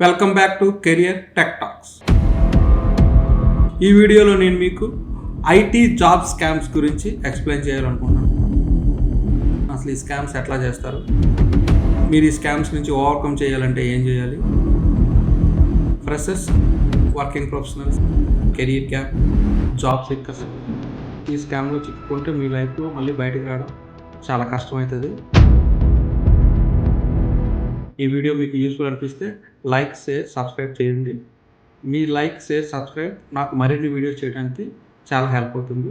Welcome back to career tech talks. ఈ వీడియోలో నేను మీకు ఐటీ జాబ్ స్కామ్స్ గురించి ఎక్స్ప్లెయిన్ చేయాలనుకుంటున్నాను. అసలు ఈ స్కామ్స్ ఎట్లా చేస్తారు, మీరు ఈ స్కామ్స్ నుంచి ఓవర్కమ్ చేయాలంటే ఏం చేయాలి, freshers, working professionals, career gap, job seekers ఈ స్కామ్లో చిక్కుకుంటే మీ లైఫ్లో మళ్ళీ బయటకు రావడం చాలా కష్టమవుతుంది. ఈ వీడియో మీకు యూస్ఫుల్ అనిపిస్తే లైక్, షేర్, సబ్స్క్రైబ్ చేయండి. మీ లైక్, షేర్, సబ్స్క్రైబ్ నాకు మరిన్ని వీడియోస్ చేయడానికి చాలా హెల్ప్ అవుతుంది.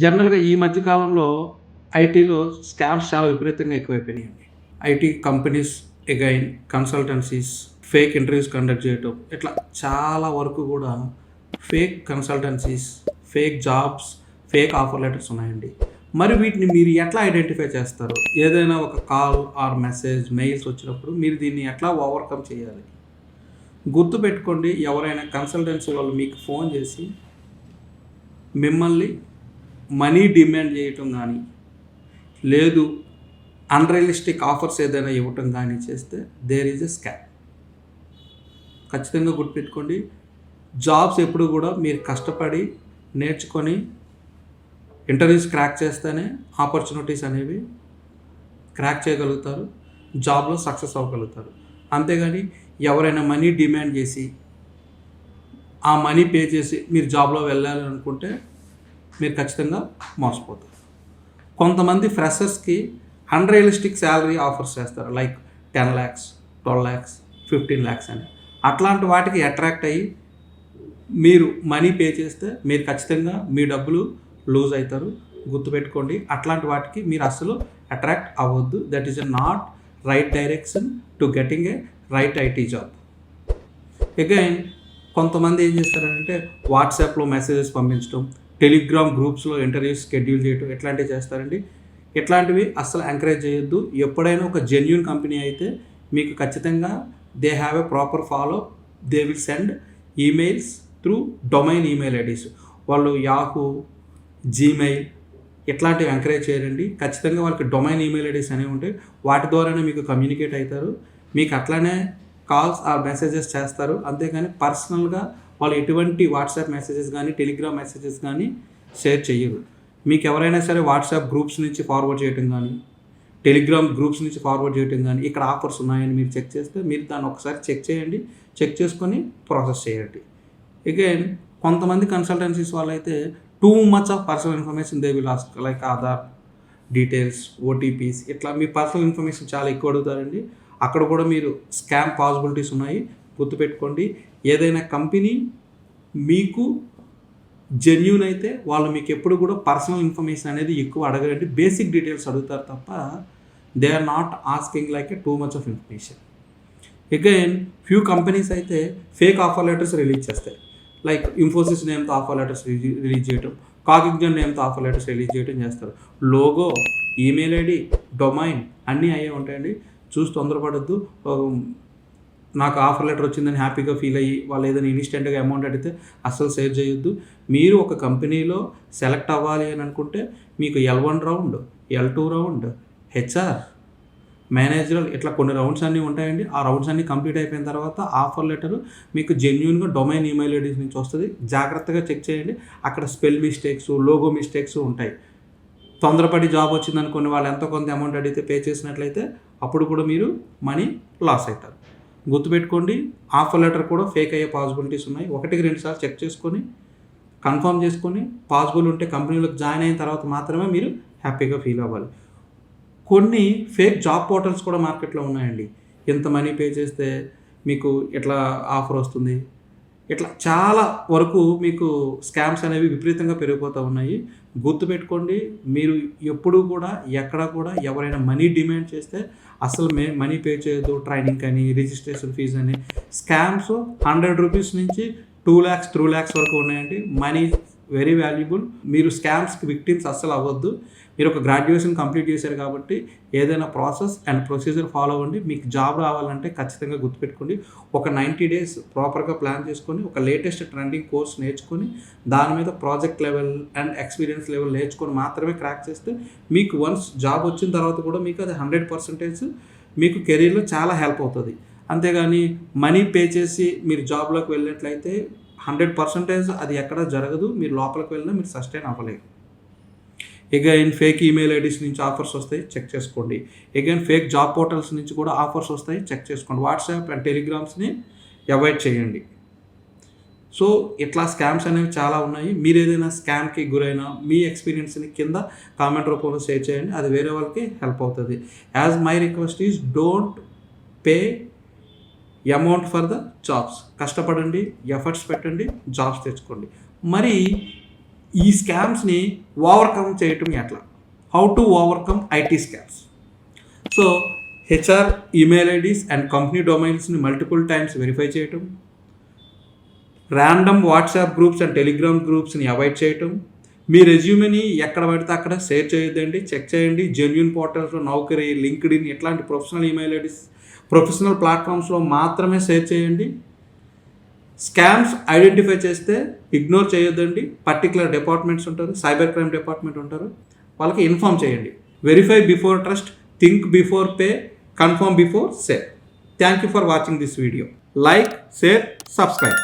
జనరల్గా ఈ మధ్యకాలంలో ఐటీలో స్కామ్స్ చాలా విపరీతంగా ఎక్కువైపోయినాయండి. IT companies, again consultancies fake interviews conduct చేయటం, ఇట్లా చాలా వరకు కూడా fake consultancies, fake jobs, fake offer letters ఉన్నాయండి. మరి వీటిని మీరు ఎట్లా ఐడెంటిఫై చేస్తారు? ఏదైనా ఒక కాల్ ఆర్ మెసేజ్, మెయిల్స్ వచ్చినప్పుడు మీరు దీన్ని ఎట్లా ఓవర్కమ్ చేయాలి? గుర్తుపెట్టుకోండి, ఎవరైనా కన్సల్టెన్సీ వాళ్ళు మీకు ఫోన్ చేసి మిమ్మల్ని మనీ డిమాండ్ చేయటం కానీ, లేదు అన్రియలిస్టిక్ ఆఫర్స్ ఏదైనా ఇవ్వటం కానీ చేస్తే దేర్ ఈజ్ ఎ స్కామ్. ఖచ్చితంగా గుర్తుపెట్టుకోండి, జాబ్స్ ఎప్పుడు కూడా మీరు కష్టపడి నేర్చుకొని ఇంటర్వ్యూస్ క్రాక్ చేస్తేనే ఆపర్చునిటీస్ అనేవి క్రాక్ చేయగలుగుతారు, జాబ్లో సక్సెస్ అవ్వగలుగుతారు. అంతేగాని ఎవరైనా మనీ డిమాండ్ చేసి ఆ మనీ పే చేసి మీరు జాబ్లో వెళ్ళాలి అనుకుంటే మీరు ఖచ్చితంగా మోసపోతారు. కొంతమంది ఫ్రెషర్స్కి అన్రియలిస్టిక్ శాలరీ ఆఫర్స్ చేస్తారు, లైక్ 10 lakhs, 12 lakhs, 15 lakhs అని. అట్లాంటి వాటికి అట్రాక్ట్ అయ్యి మీరు మనీ పే చేస్తే మీరు ఖచ్చితంగా మీ డబ్బులు లూజ్ అవుతారు. గుర్తుపెట్టుకోండి, అట్లాంటి వాటికి మీరు అసలు అట్రాక్ట్ అవ్వద్దు. That is a not right direction to getting a right IT job. Again కొంతమంది ఏం చేస్తారంటే వాట్సాప్లో మెసేజెస్ పంపించడం, టెలిగ్రామ్ గ్రూప్స్లో ఇంటర్వ్యూస్ షెడ్యూల్ చేయడం, ఇట్లాంటివి చేస్తారండి. ఇట్లాంటివి అస్సలు ఎంకరేజ్ చేయొద్దు. ఎప్పుడైనా ఒక జెన్యూన్ కంపెనీ అయితే మీకు ఖచ్చితంగా they have a proper follow, they will send emails through domain email IDs. వాళ్ళు యాహూ, జీమెయిల్ ఇట్లాంటివి ఎంకరేజ్ చేయరండి. ఖచ్చితంగా వాళ్ళకి డొమైన్ ఈమెయిల్ ఐడీస్ అనేవి ఉంటాయి, వాటి ద్వారానే మీకు కమ్యూనికేట్ అవుతారు. మీకు అట్లానే కాల్స్ ఆర్ మెసేజెస్ చేస్తారు. అంతేగాని పర్సనల్గా వాళ్ళు ఎటువంటి వాట్సాప్ మెసేజెస్ కానీ, టెలిగ్రామ్ మెసేజెస్ కానీ షేర్ చేయరు. మీకు ఎవరైనా సరే వాట్సాప్ గ్రూప్స్ నుంచి ఫార్వర్డ్ చేయడం కానీ, టెలిగ్రామ్ గ్రూప్స్ నుంచి ఫార్వర్డ్ చేయడం కానీ, ఇక్కడ ఆఫర్స్ ఉన్నాయని మీరు చెక్ చేస్తే మీరు దాన్ని ఒకసారి చెక్ చేయండి. చెక్ చేసుకొని ప్రాసెస్ చేయండి. అగైన్ కొంతమంది కన్సల్టెన్సీస్ వాళ్ళైతే two much of personal information they will ask, like Aadhaar details, OTPs, ఇట్లా మీ పర్సనల్ ఇన్ఫర్మేషన్ చాలా ఎక్కువ అడుగుతారండి. అక్కడ కూడా మీరు స్కామ్ పాసిబిలిటీస్ ఉన్నాయి. గుర్తుపెట్టుకోండి, ఏదైనా కంపెనీ మీకు జెన్యూన్ అయితే వాళ్ళు మీకు ఎప్పుడు కూడా పర్సనల్ ఇన్ఫర్మేషన్ అనేది ఎక్కువ అడగరండి. బేసిక్ డీటెయిల్స్ అడుగుతారు తప్ప they are not asking like a too much of information. Again few companies అయితే ఫేక్ ఆఫర్ లెటర్స్ రిలీజ్ చేస్తాయి, లైక్ ఇన్ఫోసిస్ నేమ్తో ఆఫర్ లెటర్స్ రిలీజ్ చేయటం, కాగ్నిజెంట్ నేమ్తో ఆఫర్ లెటర్స్ రిలీజ్ చేయడం చేస్తారు. లోగో, ఈమెయిల్ ఐడి, డొమైన్ అన్నీ అయ్యే ఉంటాయండి. చూసి తొందరపడద్దు. నాకు ఆఫర్ లెటర్ వచ్చిందని హ్యాపీగా ఫీల్ అయ్యి వాళ్ళు ఏదైనా ఇన్స్టెంట్గా అమౌంట్ అడిగితే అస్సలు సేవ్ చేయొద్దు. మీరు ఒక కంపెనీలో సెలెక్ట్ అవ్వాలి అని అనుకుంటే మీకు L1 round, L2 round, HR, managerial, ఇట్లా కొన్ని రౌండ్స్ అన్నీ ఉంటాయండి. ఆ రౌండ్స్ అన్నీ కంప్లీట్ అయిపోయిన తర్వాత ఆఫర్ లెటర్ మీకు జెన్యూన్గా డొమైన్ ఈమెయిల్ ఐడీస్ నుంచి వస్తుంది. జాగ్రత్తగా చెక్ చేయండి. అక్కడ స్పెల్ మిస్టేక్స్, లోగో మిస్టేక్స్ ఉంటాయి. తొందరపడి జాబ్ వచ్చిందనుకోని వాళ్ళు ఎంతో కొంత అమౌంట్ అడిగితే పే చేసినట్లయితే అప్పుడు కూడా మీరు మనీ లాస్ అవుతారు. గుర్తుపెట్టుకోండి, ఆఫర్ లెటర్ కూడా ఫేక్ అయ్యే పాసిబిలిటీస్ ఉన్నాయి. 1-2 సార్లు చెక్ చేసుకొని కన్ఫర్మ్ చేసుకొని పాసిబుల్ ఉంటే కంపెనీలోకి జాయిన్ అయిన తర్వాత మాత్రమే మీరు హ్యాపీగా ఫీల్ అవ్వాలి. కొన్ని ఫేక్ జాబ్ పోర్టల్స్ కూడా మార్కెట్లో ఉన్నాయండి. ఎంత మనీ పే చేస్తే మీకు ఎట్లా ఆఫర్ వస్తుంది, ఇట్లా చాలా వరకు మీకు స్కామ్స్ అనేవి విపరీతంగా పెరిగిపోతూ ఉన్నాయి. గుర్తుపెట్టుకోండి, మీరు ఎప్పుడూ కూడా ఎక్కడ కూడా ఎవరైనా మనీ డిమాండ్ చేస్తే అసలు మనీ పే చేయొద్దు. ట్రైనింగ్ అని, రిజిస్ట్రేషన్ ఫీజు అని. స్కామ్స్ 100 రూపీస్ నుంచి 2 lakhs, 3 lakhs వరకు ఉన్నాయండి. Money very valuable. మీరు స్కామ్స్కి విక్టిమ్స్ అస్సలు అవ్వద్దు. మీరు ఒక గ్రాడ్యుయేషన్ కంప్లీట్ చేశారు కాబట్టి ఏదైనా ప్రాసెస్ అండ్ ప్రొసీజర్ ఫాలో అవ్వండి. మీకు జాబ్ రావాలంటే ఖచ్చితంగా గుర్తుపెట్టుకోండి, ఒక 90 days ప్రాపర్గా ప్లాన్ చేసుకొని ఒక లేటెస్ట్ ట్రెండింగ్ కోర్స్ నేర్చుకొని దాని మీద project level and experience level నేర్చుకొని మాత్రమే క్రాక్ చేస్తే మీకు వన్స్ జాబ్ వచ్చిన తర్వాత కూడా మీకు అది 100% మీకు కెరీర్లో చాలా హెల్ప్ అవుతుంది. అంతేగాని మనీ పే చేసి మీరు జాబ్లోకి వెళ్ళినట్లయితే 100% అది ఎక్కడ జరగదు. మీరు లోపలికి వెళ్ళినా మీరు సస్టైన్ అవ్వలేరు. అగైన్ ఫేక్ ఈమెయిల్ ఐడీస్ నుంచి ఆఫర్స్ వస్తాయి, చెక్ చేసుకోండి. అగైన్ ఫేక్ జాబ్ పోర్టల్స్ నుంచి కూడా ఆఫర్స్ వస్తాయి, చెక్ చేసుకోండి. వాట్సాప్ అండ్ టెలిగ్రామ్స్ని అవాయిడ్ చేయండి. సో ఇట్లా స్కామ్స్ అనేవి చాలా ఉన్నాయి. మీరు ఏదైనా స్కామ్కి గురైనా మీ ఎక్స్పీరియన్స్ని కింద కామెంట్ రూపంలో షేర్ చేయండి, అది వేరే వాళ్ళకి హెల్ప్ అవుతుంది. As my request is don't pay amount for the jobs. కష్టపడండి, ఎఫర్ట్స్ పెట్టండి, జాబ్స్ తెచ్చుకోండి. మరి ఈ స్కామ్స్ని ఓవర్కమ్ చేయటం ఎట్లా? How to overcome IT scams? So HR email IDs and company డొమైన్స్ని మల్టిపుల్ టైమ్స్ వెరిఫై చేయటం, random WhatsApp groups and Telegram గ్రూప్స్ని అవాయిడ్ చేయటం, మీ రెజ్యూమ్ని ఎక్కడ పడితే అక్కడ షేర్ చేయొద్దండి, చెక్ చేయండి. జెన్యూన్ పోర్టల్స్లో నౌకరీ, లింక్డ్ఇన్ ఇట్లాంటి ప్రొఫెషనల్ ఈమెయిల్ ఐడీస్ ప్రొఫెషనల్ ప్లాట్ఫామ్స్లో మాత్రమే షేర్ చేయండి. స్కామ్స్ ఐడెంటిఫై చేస్తే ఇగ్నోర్ చేయొద్దండి. పర్టికులర్ డిపార్ట్మెంట్స్ ఉంటారు, సైబర్ క్రైమ్ డిపార్ట్మెంట్ ఉంటారు, వాళ్ళకి ఇన్ఫార్మ్ చేయండి. Verify before trust, think before pay, confirm before share. Thank you for watching this video. Like, share, subscribe.